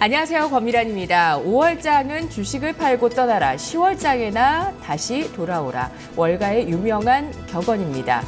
안녕하세요. 권미란입니다. 5월장은 주식을 팔고 떠나라. 10월장에나 다시 돌아오라. 월가의 유명한 격언입니다.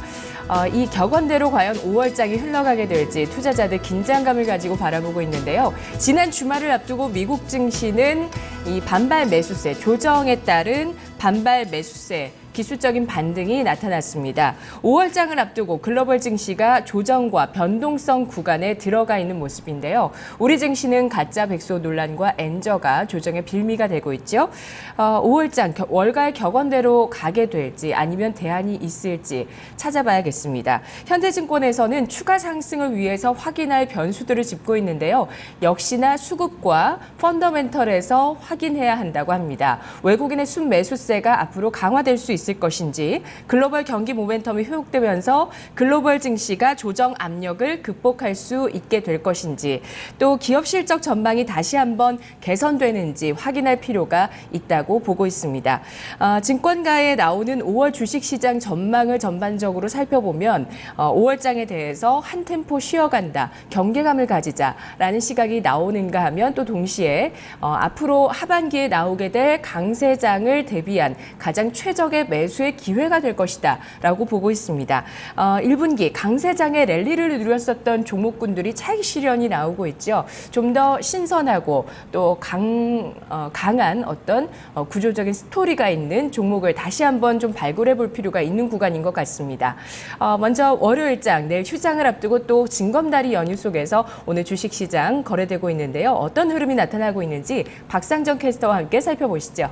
이 격언대로 과연 5월장이 흘러가게 될지 투자자들 긴장감을 가지고 바라보고 있는데요. 지난 주말을 앞두고 미국 증시는 이 반발 매수세, 조정에 따른 반발 매수세, 기술적인 반등이 나타났습니다. 5월장을 앞두고 글로벌 증시가 조정과 변동성 구간에 들어가 있는 모습인데요. 우리 증시는 가짜 백소 논란과 엔저가 조정의 빌미가 되고 있죠. 5월장 월가의 격언대로 가게 될지 아니면 대안이 있을지 찾아봐야겠습니다. 현대증권에서는 추가 상승을 위해서 확인할 변수들을 짚고 있는데요. 역시나 수급과 펀더멘털에서 확인해야 한다고 합니다. 외국인의 순매수세가 앞으로 강화될 수 있을 것인지, 글로벌 경기 모멘텀이 회복되면서 글로벌 증시가 조정 압력을 극복할 수 있게 될 것인지, 또 기업 실적 전망이 다시 한번 개선되는지 확인할 필요가 있다고 보고 있습니다. 증권가에 나오는 5월 주식시장 전망을 전반적으로 살펴보면 5월장에 대해서 한 템포 쉬어간다, 경계감을 가지자라는 시각이 나오는가 하면 또 동시에 앞으로 하반기에 나오게 될 강세장을 대비한 가장 최적의 매수의 기회가 될 것이다 라고 보고 있습니다. 1분기 강세장의 랠리를 누렸었던 종목군들이 차익 실현이 나오고 있죠. 좀 더 신선하고 또 강한 어떤 구조적인 스토리가 있는 종목을 다시 한번 좀 발굴해 볼 필요가 있는 구간인 것 같습니다. 먼저 월요일장, 내일 휴장을 앞두고 또 징검다리 연휴 속에서 오늘 주식시장 거래되고 있는데요. 어떤 흐름이 나타나고 있는지 박상정 캐스터와 함께 살펴보시죠.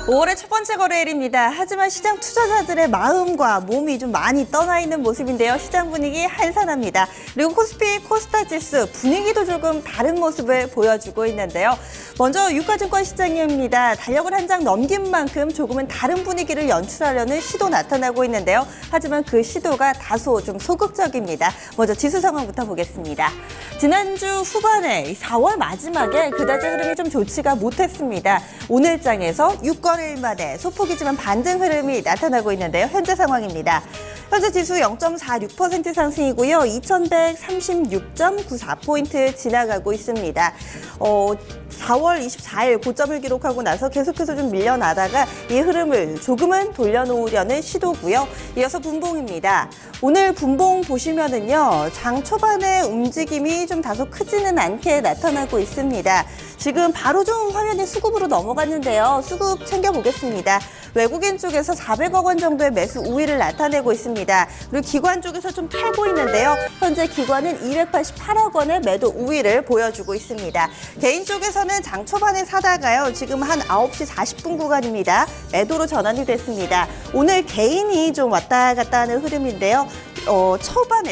5월의 첫 번째 거래일입니다. 하지만 시장 투자자들의 마음과 몸이 좀 많이 떠나 있는 모습인데요. 시장 분위기 한산합니다. 그리고 코스피, 코스닥 지수 분위기도 조금 다른 모습을 보여주고 있는데요. 먼저 유가증권 시장입니다. 달력을 한 장 넘긴 만큼 조금은 다른 분위기를 연출하려는 시도 나타나고 있는데요. 하지만 그 시도가 다소 좀 소극적입니다. 먼저 지수 상황부터 보겠습니다. 지난주 후반에 4월 마지막에 그다지 흐름이 좀 좋지가 못했습니다. 오늘 장에서 6거래일 만에 소폭이지만 반등 흐름이 나타나고 있는데요. 현재 상황입니다. 현재 지수 0.46% 상승이고요. 2136.94포인트 지나가고 있습니다. 4월 24일 고점을 기록하고 나서 계속해서 좀 밀려나다가 이 흐름을 조금은 돌려놓으려는 시도고요. 이어서 분봉입니다. 오늘 분봉 보시면은요, 장 초반에 움직임이 좀 다소 크지는 않게 나타나고 있습니다. 지금 바로 좀 화면이 수급으로 넘어갔는데요. 수급 챙겨보겠습니다. 외국인 쪽에서 400억 원 정도의 매수 우위를 나타내고 있습니다. 그리고 기관 쪽에서 좀 팔고 있는데요. 현재 기관은 288억 원의 매도 우위를 보여주고 있습니다. 개인 쪽에서는 장 초반에 사다가요. 지금 한 9시 40분 구간입니다. 매도로 전환이 됐습니다. 오늘 개인이 좀 왔다 갔다 하는 흐름인데요.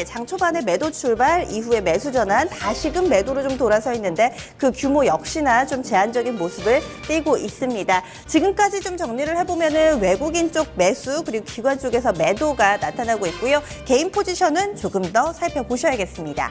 장 초반에 매도 출발 이후에 매수 전환, 다시금 매도로 좀 돌아서 있는데 그 규모 역시나 좀 제한적인 모습을 띠고 있습니다. 지금까지 좀 정리를 해보면은 외국인 쪽 매수 그리고 기관 쪽에서 매도가 나타나고 있고요. 개인 포지션은 조금 더 살펴보셔야겠습니다.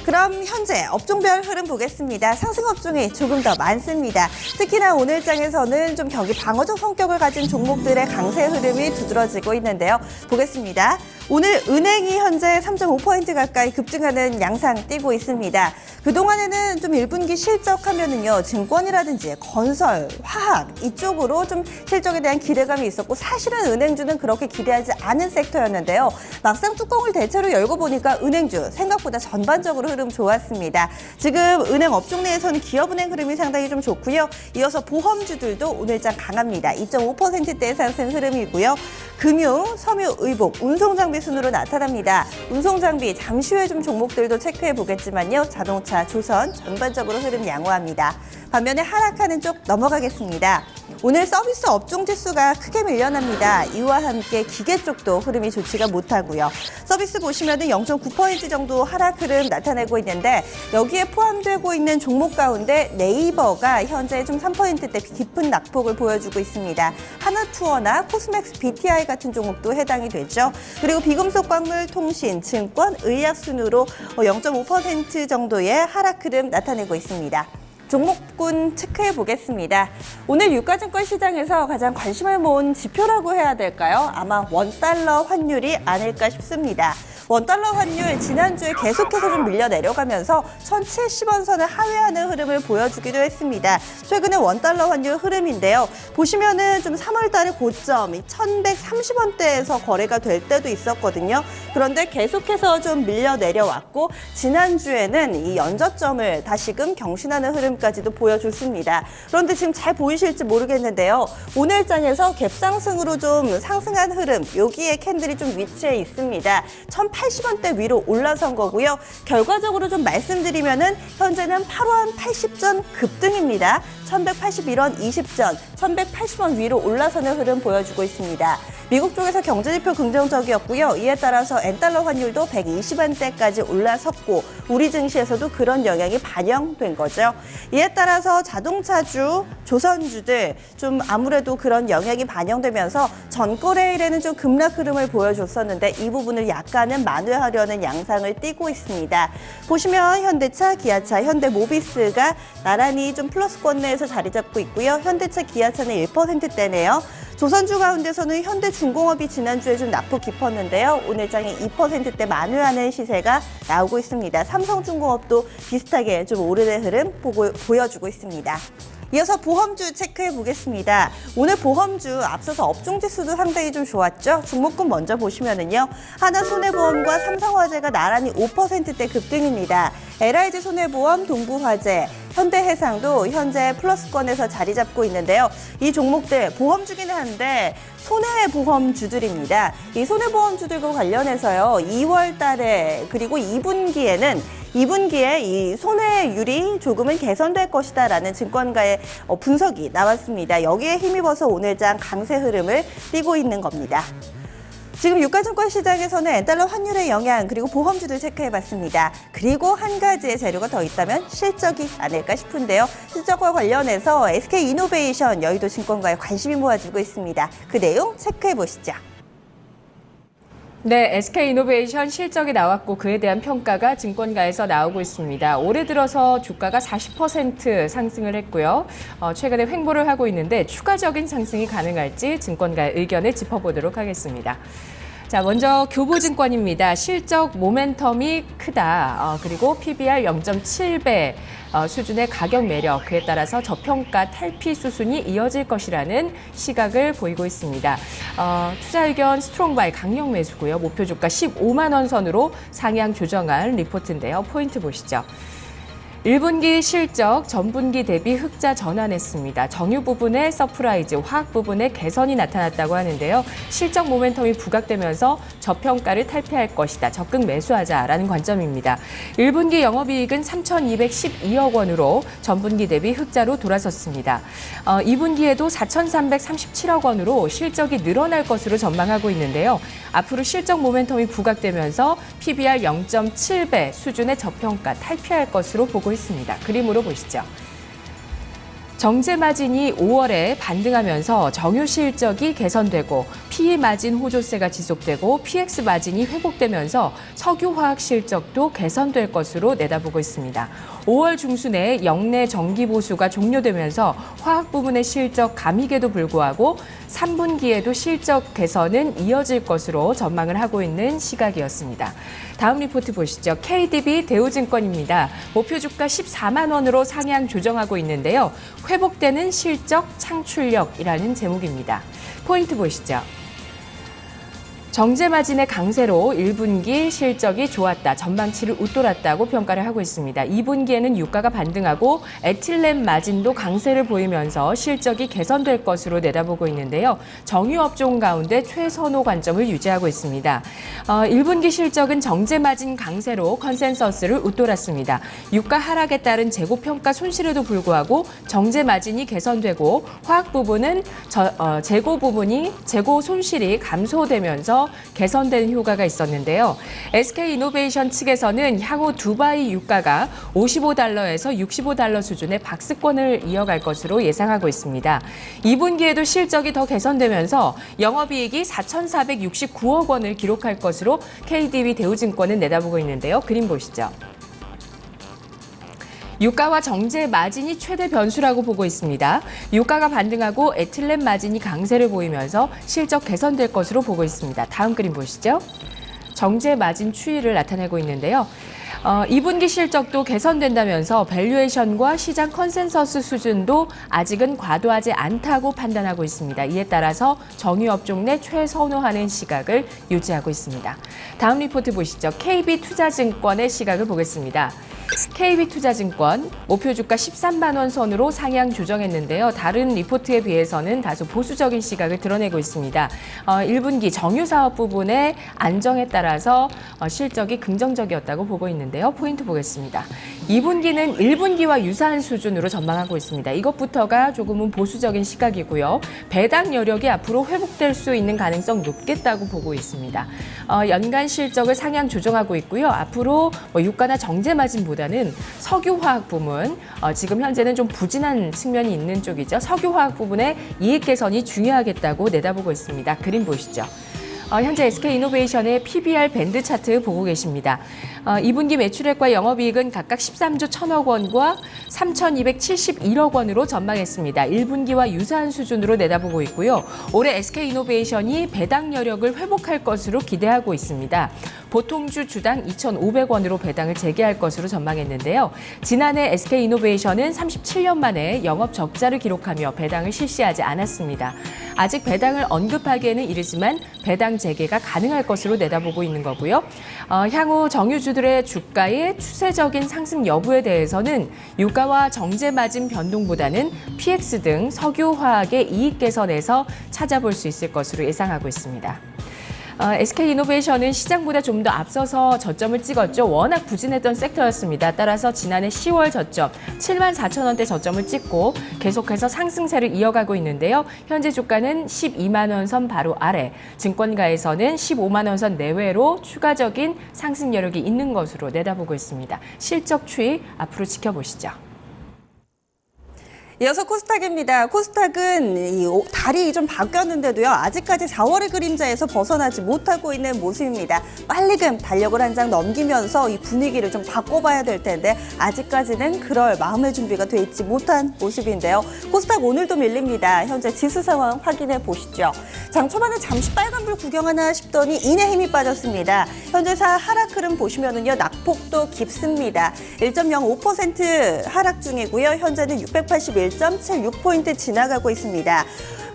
그럼 현재 업종별 흐름 보겠습니다. 상승 업종이 조금 더 많습니다. 특히나 오늘 장에서는 좀 경기 방어적 성격을 가진 종목들의 강세 흐름이 두드러지고 있는데요. 보겠습니다. 오늘 은행이 현재 3.5% 가까이 급등하는 양상 띄고 있습니다. 그동안에는 좀 1분기 실적하면은요, 증권이라든지 건설, 화학 이쪽으로 좀 실적에 대한 기대감이 있었고 사실은 은행주는 그렇게 기대하지 않은 섹터였는데요. 막상 뚜껑을 대체로 열고 보니까 은행주 생각보다 전반적으로 흐름 좋았습니다. 지금 은행 업종 내에서는 기업은행 흐름이 상당히 좀 좋고요. 이어서 보험주들도 오늘장 강합니다. 2.5%대의 상승 흐름이고요. 금융, 섬유, 의복, 운송장비 순으로 나타납니다. 운송장비 잠시 후에 좀 종목들도 체크해 보겠지만요. 자동차, 조선 전반적으로 흐름 양호합니다. 반면에 하락하는 쪽 넘어가겠습니다. 오늘 서비스 업종 지수가 크게 밀려납니다. 이와 함께 기계 쪽도 흐름이 좋지가 못하고요. 서비스 보시면은 0.9% 정도 하락 흐름 나타내고 있는데 여기에 포함되고 있는 종목 가운데 네이버가 현재 좀 3%대 깊은 낙폭을 보여주고 있습니다. 하나투어나 코스맥스 BTI 같은 종목도 해당이 되죠. 그리고 비금속 광물, 통신, 증권, 의약 순으로 0.5% 정도의 하락 흐름 나타내고 있습니다. 종목군 체크해 보겠습니다. 오늘 유가증권 시장에서 가장 관심을 모은 지표라고 해야 될까요? 아마 원달러 환율이 아닐까 싶습니다. 원달러 환율 지난주에 계속해서 좀 밀려 내려가면서 1,070원 선을 하회하는 흐름을 보여주기도 했습니다. 최근에 원달러 환율 흐름인데요. 보시면은 좀 3월 달에 고점 1,130원대에서 거래가 될 때도 있었거든요. 그런데 계속해서 좀 밀려 내려왔고 지난주에는 이 연저점을 다시금 경신하는 흐름까지도 보여줬습니다. 그런데 지금 잘 보이실지 모르겠는데요. 오늘 장에서 갭상승으로 좀 상승한 흐름, 여기에 캔들이 좀 위치해 있습니다. 1,080원대 위로 올라선 거고요. 결과적으로 좀 말씀드리면은 현재는 8원 80전 급등입니다. 1,181원 20전, 1,180원 위로 올라서는 흐름 보여주고 있습니다. 미국 쪽에서 경제지표 긍정적이었고요. 이에 따라서 엔달러 환율도 120원대까지 올라섰고 우리 증시에서도 그런 영향이 반영된 거죠. 이에 따라서 자동차주, 조선주들 좀 아무래도 그런 영향이 반영되면서 전거래일에는 좀 급락 흐름을 보여줬었는데 이 부분을 약간은 만회하려는 양상을 띠고 있습니다. 보시면 현대차, 기아차, 현대모비스가 나란히 좀 플러스권 내에서 자리 잡고 있고요. 현대차, 기아차는 1%대네요. 조선주 가운데서는 현대중공업이 지난주에 좀 낙폭 깊었는데요. 오늘 장에 2%대 만회하는 시세가 나오고 있습니다. 삼성중공업도 비슷하게 좀 오르는 흐름 보여주고 있습니다. 이어서 보험주 체크해 보겠습니다. 오늘 보험주 앞서서 업종지수도 상당히 좀 좋았죠. 종목군 먼저 보시면은요. 하나손해보험과 삼성화재가 나란히 5%대 급등입니다. LIG 손해보험, 동부화재, 현대해상도 현재 플러스권에서 자리 잡고 있는데요. 이 종목들 보험주기는 한데 손해보험주들입니다. 이 손해보험주들과 관련해서요. 2월 달에 그리고 2분기에 이 손해율이 조금은 개선될 것이다라는 증권가의 분석이 나왔습니다. 여기에 힘입어서 오늘장 강세 흐름을 띠고 있는 겁니다. 지금 유가증권 시장에서는 엔달러 환율의 영향 그리고 보험주들 체크해봤습니다. 그리고 한 가지의 재료가 더 있다면 실적이 아닐까 싶은데요. 실적과 관련해서 SK이노베이션 여의도 증권가에 관심이 모아지고 있습니다. 그 내용 체크해보시죠. 네, SK이노베이션 실적이 나왔고 그에 대한 평가가 증권가에서 나오고 있습니다. 올해 들어서 주가가 40% 상승을 했고요. 최근에 횡보를 하고 있는데 추가적인 상승이 가능할지 증권가의 의견을 짚어보도록 하겠습니다. 자, 먼저 교보증권입니다. 실적 모멘텀이 크다. 그리고 PBR 0.7배 수준의 가격 매력, 그에 따라서 저평가 탈피 수순이 이어질 것이라는 시각을 보이고 있습니다. 투자 의견 스트롱바이 강력 매수고요. 목표 주가 15만 원 선으로 상향 조정한 리포트인데요. 포인트 보시죠. 1분기 실적 전분기 대비 흑자 전환했습니다. 정유 부분의 서프라이즈, 화학 부분의 개선이 나타났다고 하는데요. 실적 모멘텀이 부각되면서 저평가를 탈피할 것이다. 적극 매수하자라는 관점입니다. 1분기 영업이익은 3,212억 원으로 전분기 대비 흑자로 돌아섰습니다. 2분기에도 4,337억 원으로 실적이 늘어날 것으로 전망하고 있는데요. 앞으로 실적 모멘텀이 부각되면서 PBR 0.7배 수준의 저평가 탈피할 것으로 보고 있습니다. 그림으로 보시죠. 정제 마진이 5월에 반등하면서 정유 실적이 개선되고 PE 마진 호조세가 지속되고 PX 마진이 회복되면서 석유 화학 실적도 개선될 것으로 내다보고 있습니다. 5월 중순에 역내 정기 보수가 종료되면서 화학 부분의 실적 감익에도 불구하고 3분기에도 실적 개선은 이어질 것으로 전망을 하고 있는 시각이었습니다. 다음 리포트 보시죠. KDB 대우증권입니다. 목표 주가 14만 원으로 상향 조정하고 있는데요. 회복되는 실적 창출력이라는 제목입니다. 포인트 보시죠. 정제 마진의 강세로 1분기 실적이 좋았다, 전망치를 웃돌았다고 평가를 하고 있습니다. 2분기에는 유가가 반등하고 에틸렌 마진도 강세를 보이면서 실적이 개선될 것으로 내다보고 있는데요. 정유업종 가운데 최선호 관점을 유지하고 있습니다. 1분기 실적은 정제 마진 강세로 컨센서스를 웃돌았습니다. 유가 하락에 따른 재고평가 손실에도 불구하고 정제 마진이 개선되고 화학 부분은 재고 손실이 감소되면서 개선되는 효과가 있었는데요. SK이노베이션 측에서는 향후 두바이 유가가 55달러에서 65달러 수준의 박스권을 이어갈 것으로 예상하고 있습니다. 2분기에도 실적이 더 개선되면서 영업이익이 4,469억 원을 기록할 것으로 KDB 대우증권은 내다보고 있는데요. 그림 보시죠. 유가와 정제 마진이 최대 변수라고 보고 있습니다. 유가가 반등하고 에틸렌 마진이 강세를 보이면서 실적 개선될 것으로 보고 있습니다. 다음 그림 보시죠. 정제 마진 추이를 나타내고 있는데요. 2분기 실적도 개선된다면서 밸류에이션과 시장 컨센서스 수준도 아직은 과도하지 않다고 판단하고 있습니다. 이에 따라서 정유업종 내 최선호하는 시각을 유지하고 있습니다. 다음 리포트 보시죠. KB투자증권의 시각을 보겠습니다. KB투자증권 목표 주가 13만 원 선으로 상향 조정했는데요. 다른 리포트에 비해서는 다소 보수적인 시각을 드러내고 있습니다. 1분기 정유 사업 부분의 안정에 따라서 실적이 긍정적이었다고 보고 있는데요. 포인트 보겠습니다. 2분기는 1분기와 유사한 수준으로 전망하고 있습니다. 이것부터가 조금은 보수적인 시각이고요. 배당 여력이 앞으로 회복될 수 있는 가능성 높겠다고 보고 있습니다. 연간 실적을 상향 조정하고 있고요. 앞으로 유가나 정제 마진보다는 석유화학 부문, 지금 현재는 좀 부진한 측면이 있는 쪽이죠. 석유화학 부분의 이익 개선이 중요하겠다고 내다보고 있습니다. 그림 보시죠. 현재 SK이노베이션의 PBR 밴드 차트 보고 계십니다. 2분기 매출액과 영업이익은 각각 13조 1천억 원과 3,271억 원으로 전망했습니다. 1분기와 유사한 수준으로 내다보고 있고요. 올해 SK이노베이션이 배당 여력을 회복할 것으로 기대하고 있습니다. 보통주 주당 2,500원으로 배당을 재개할 것으로 전망했는데요. 지난해 SK이노베이션은 37년 만에 영업 적자를 기록하며 배당을 실시하지 않았습니다. 아직 배당을 언급하기에는 이르지만 배당 재개가 가능할 것으로 내다보고 있는 거고요. 향후 정유주들의 주가의 추세적인 상승 여부에 대해서는 유가와 정제 마진 변동보다는 PX 등 석유화학의 이익 개선에서 찾아볼 수 있을 것으로 예상하고 있습니다. SK이노베이션은 시장보다 좀 더 앞서서 저점을 찍었죠. 워낙 부진했던 섹터였습니다. 따라서 지난해 10월 저점 7만 4천 원대 저점을 찍고 계속해서 상승세를 이어가고 있는데요. 현재 주가는 12만 원 선 바로 아래, 증권가에서는 15만 원 선 내외로 추가적인 상승 여력이 있는 것으로 내다보고 있습니다. 실적 추이 앞으로 지켜보시죠. 이어서 코스닥입니다. 코스닥은 달이 좀 바뀌었는데도요. 아직까지 4월의 그림자에서 벗어나지 못하고 있는 모습입니다. 빨리금 달력을 한 장 넘기면서 이 분위기를 좀 바꿔봐야 될 텐데 아직까지는 그럴 마음의 준비가 돼 있지 못한 모습인데요. 코스닥 오늘도 밀립니다. 현재 지수 상황 확인해 보시죠. 장 초반에 잠시 빨간불 구경하나 싶더니 이내 힘이 빠졌습니다. 현재사 하락 흐름 보시면은요. 낙폭도 깊습니다. 1.05% 하락 중이고요. 현재는 681.76포인트 지나가고 있습니다.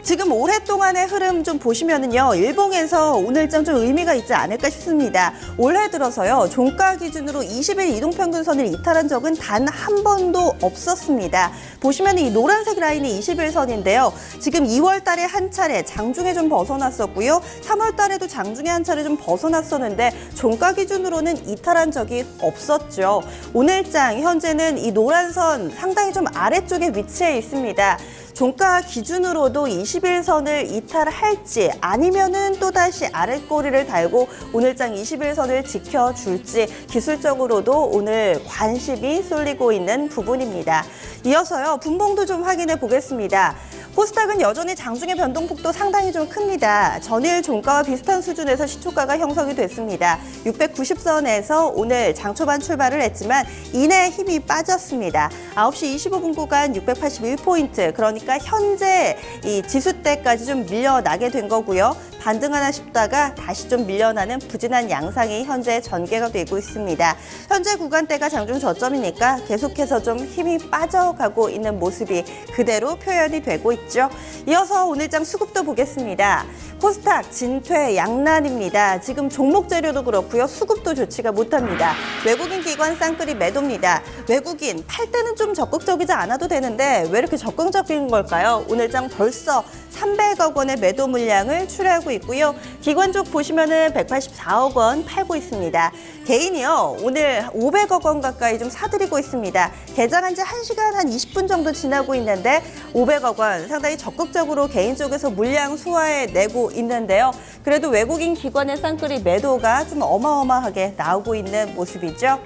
지금 오랫동안의 흐름 좀 보시면은요. 일봉에서 오늘장 좀 의미가 있지 않을까 싶습니다. 올해 들어서요. 종가 기준으로 20일 이동평균선을 이탈한 적은 단 한 번도 없었습니다. 보시면 이 노란색 라인이 21선인데요. 지금 2월 달에 한 차례 장중에 좀 벗어났었고요. 3월 달에도 장중에 한 차례 좀 벗어났었는데 종가 기준으로는 이탈한 적이 없었죠. 오늘장 현재는 이 노란선 상당히 좀 아래쪽에 위치해 있습니다. 종가 기준으로도 21선을 이탈할지 아니면은 또다시 아랫꼬리를 달고 오늘장 21선을 지켜줄지 기술적으로도 오늘 관심이 쏠리고 있는 부분입니다. 이어서요. 분봉도 좀 확인해 보겠습니다. 코스닥은 여전히 장중의 변동폭도 상당히 좀 큽니다. 전일 종가와 비슷한 수준에서 시초가가 형성이 됐습니다. 690선에서 오늘 장 초반 출발을 했지만 이내 힘이 빠졌습니다. 9시 25분 구간 681포인트, 그러니까 현재 이 지수대까지 좀 밀려나게 된 거고요. 반등하나 싶다가 다시 좀 밀려나는 부진한 양상이 현재 전개가 되고 있습니다. 현재 구간대가 장중 저점이니까 계속해서 좀 힘이 빠져가고 있는 모습이 그대로 표현이 되고 있죠. 이어서 오늘장 수급도 보겠습니다. 코스닥 진퇴 양난입니다. 지금 종목 재료도 그렇고요. 수급도 좋지가 못합니다. 외국인 기관 쌍끌이 매도입니다. 외국인 팔 때는 좀 적극적이지 않아도 되는데 왜 이렇게 적극적인 걸까요? 오늘장 벌써 300억 원의 매도 물량을 출하하고 있고요. 기관 쪽 보시면은 184억 원 팔고 있습니다. 개인이요. 오늘 500억 원 가까이 좀 사들이고 있습니다. 개장한 지 1시간 한 20분 정도 지나고 있는데 500억 원 상당히 적극적으로 개인 쪽에서 물량 소화해 내고 있는데요. 그래도 외국인 기관의 쌍끌이 매도가 좀 어마어마하게 나오고 있는 모습이죠.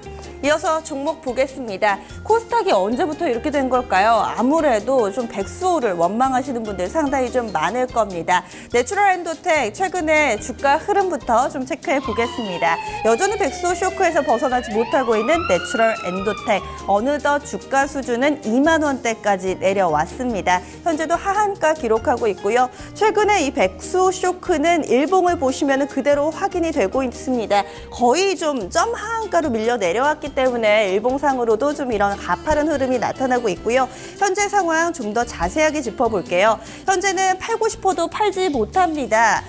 이어서 종목 보겠습니다. 코스닥이 언제부터 이렇게 된 걸까요? 아무래도 좀 백수호를 원망하시는 분들 상당히 좀 많을 겁니다. 내추럴 엔도텍 최근에 가운데 주가 흐름부터 좀 체크해 보겠습니다. 여전히 백수 쇼크에서 벗어나지 못하고 있는 내추럴 엔도텍. 어느덧 주가 수준은 2만 원대까지 내려왔습니다. 현재도 하한가 기록하고 있고요. 최근에 이 백수 쇼크는 일봉을 보시면 그대로 확인이 되고 있습니다. 거의 좀 점 하한가로 밀려 내려왔기 때문에 일봉상으로도 좀 이런 가파른 흐름이 나타나고 있고요. 현재 상황 좀 더 자세하게 짚어볼게요. 현재는 팔고 싶어도 팔지 못합니다.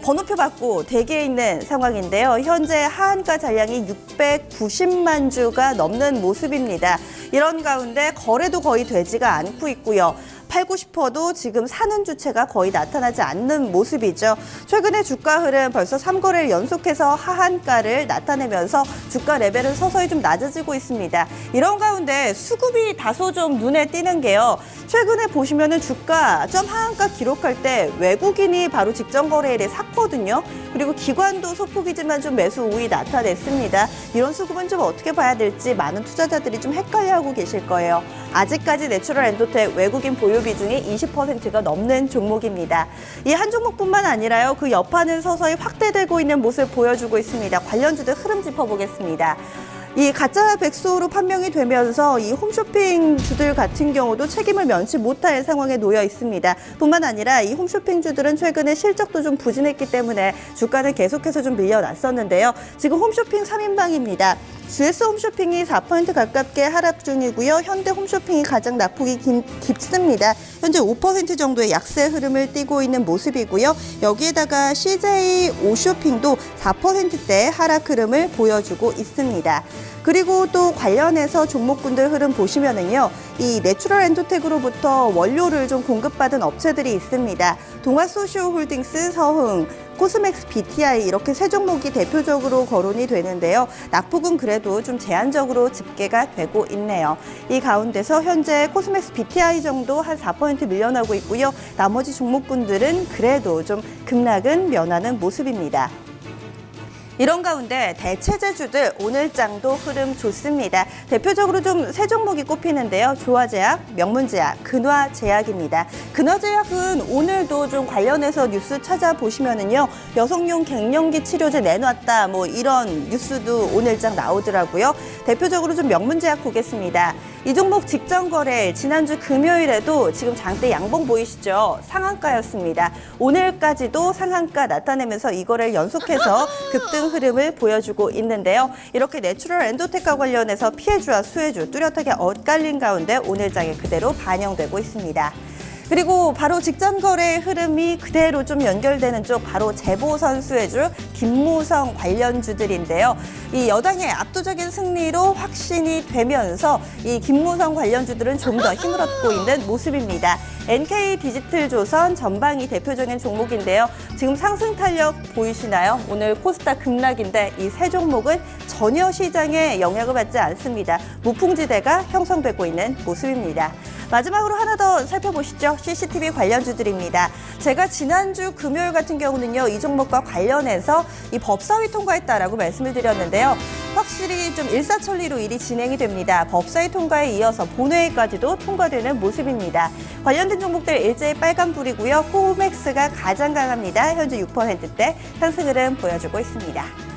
번호표 받고 대기에 있는 상황인데요. 현재 하한가 잔량이 690만 주가 넘는 모습입니다. 이런 가운데 거래도 거의 되지가 않고 있고요. 팔고 싶어도 지금 사는 주체가 거의 나타나지 않는 모습이죠. 최근에 주가 흐름 벌써 3거래를 연속해서 하한가를 나타내면서 주가 레벨은 서서히 좀 낮아지고 있습니다. 이런 가운데 수급이 다소 좀 눈에 띄는 게요. 최근에 보시면은 주가 점 하한가 기록할 때 외국인이 바로 직전 거래일에 샀거든요. 그리고 기관도 소폭이지만 좀 매수 우위 나타냈습니다. 이런 수급은 좀 어떻게 봐야 될지 많은 투자자들이 좀 헷갈려하고 계실 거예요. 아직까지 내추럴 엔도텍 외국인 보유 비중이 20%가 넘는 종목입니다. 이 한 종목뿐만 아니라요. 그 여파는 서서히 확대되고 있는 모습을 보여주고 있습니다. 관련주들 흐름 짚어보겠습니다. 이 가짜 백수로 판명이 되면서 이 홈쇼핑 주들 같은 경우도 책임을 면치 못할 상황에 놓여 있습니다. 뿐만 아니라 이 홈쇼핑 주들은 최근에 실적도 좀 부진했기 때문에 주가는 계속해서 좀 밀려났었는데요. 지금 홈쇼핑 3인방입니다. GS 홈쇼핑이 4% 가깝게 하락 중이고요. 현대 홈쇼핑이 가장 낙폭이 깊습니다. 현재 5% 정도의 약세 흐름을 띠고 있는 모습이고요. 여기에다가 CJ 오쇼핑도 4%대 하락 흐름을 보여주고 있습니다. 그리고 또 관련해서 종목군들 흐름 보시면은요. 이 내추럴 엔도텍으로부터 원료를 좀 공급받은 업체들이 있습니다. 동아소시오홀딩스, 서흥, 코스맥스 BTI 이렇게 세 종목이 대표적으로 거론이 되는데요. 낙폭은 그래도 좀 제한적으로 집계가 되고 있네요. 이 가운데서 현재 코스맥스 BTI 정도 한 4% 밀려나고 있고요. 나머지 종목군들은 그래도 좀 급락은 면하는 모습입니다. 이런 가운데 대체제주들 오늘장도 흐름 좋습니다. 대표적으로 좀 세 종목이 꼽히는데요. 조화제약, 명문제약, 근화제약입니다. 근화제약은 오늘도 좀 관련해서 뉴스 찾아보시면은요. 여성용 갱년기 치료제 내놨다 뭐 이런 뉴스도 오늘장 나오더라고요. 대표적으로 좀 명문제약 보겠습니다. 이 종목 직전 거래 지난주 금요일에도 지금 장대 양봉 보이시죠? 상한가였습니다. 오늘까지도 상한가 나타내면서 이 거래를 연속해서 급등 흐름을 보여주고 있는데요. 이렇게 내추럴 엔도텍과 관련해서 피해주와 수혜주 뚜렷하게 엇갈린 가운데 오늘장에 그대로 반영되고 있습니다. 그리고 바로 직전 거래 흐름이 그대로 좀 연결되는 쪽 바로 재보선 수혜주 김무성 관련주들인데요. 이 여당의 압도적인 승리로 확신이 되면서 이 김무성 관련주들은 좀 더 힘을 얻고 있는 모습입니다. NK디지털조선 전방이 대표적인 종목인데요. 지금 상승 탄력 보이시나요? 오늘 코스닥 급락인데 이 세 종목은 전혀 시장에 영향을 받지 않습니다. 무풍지대가 형성되고 있는 모습입니다. 마지막으로 하나 더 살펴보시죠. CCTV 관련주들입니다. 제가 지난주 금요일 같은 경우는요. 이 종목과 관련해서 이 법사위 통과했다라고 말씀을 드렸는데요. 확실히 좀 일사천리로 일이 진행이 됩니다. 법사위 통과에 이어서 본회의까지도 통과되는 모습입니다. 관련된 종목들 일제히 빨간불이고요. 코맥스가 가장 강합니다. 현재 6%대 상승 흐름 보여주고 있습니다.